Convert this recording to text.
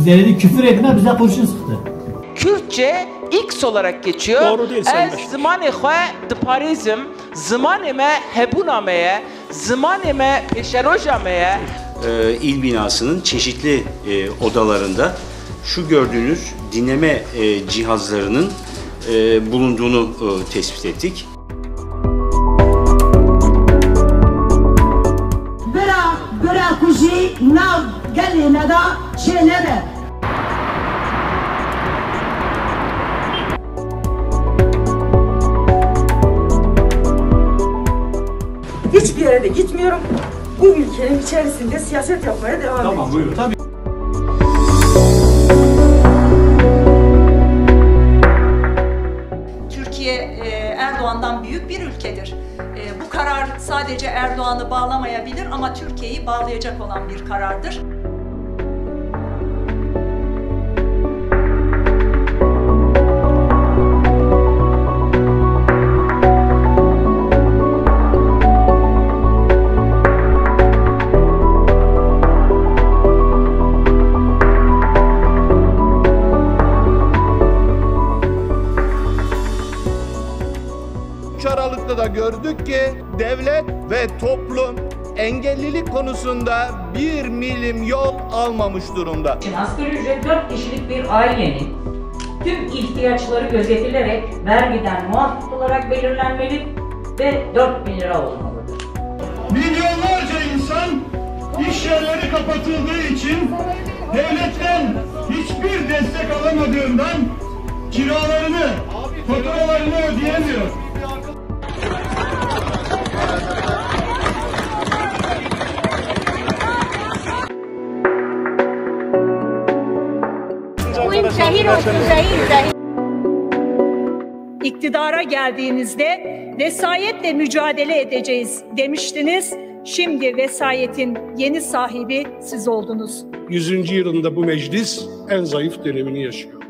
Bize dedi küfür etme, bize kurşun sıktı. Kürtçe X olarak geçiyor. Doğru değil Sayın Ez zamanı xwe di Parizim, zamanı me hebunameye, zamanı me peşerojameye. İl binasının çeşitli odalarında şu gördüğünüz dinleme cihazlarının bulunduğunu tespit ettik. Bırak kuji nav geline da şeylere. Hiçbir yere de gitmiyorum. Bu ülkenin içerisinde siyaset yapmaya devam edeceğim. Tamam, buyurun. Tabii. Türkiye Erdoğan'dan büyük bir ülkedir. Bu karar sadece Erdoğan'ı bağlamayabilir ama Türkiye'yi bağlayacak olan bir karardır. Aralıkta da gördük ki devlet ve toplum engellilik konusunda bir milim yol almamış durumda. Asgari ücret 4 kişilik bir ailenin tüm ihtiyaçları gözetilerek vergiden muaf olarak belirlenmeli ve 4.000 lira olmalıdır. Milyonlarca insan iş yerleri kapatıldığı için devletten hiçbir destek alamadığından kiralarını, faturalarını ödeyemiyor. İktidara geldiğinizde vesayetle mücadele edeceğiz demiştiniz. Şimdi vesayetin yeni sahibi siz oldunuz. 100. yılında bu meclis en zayıf dönemini yaşıyor.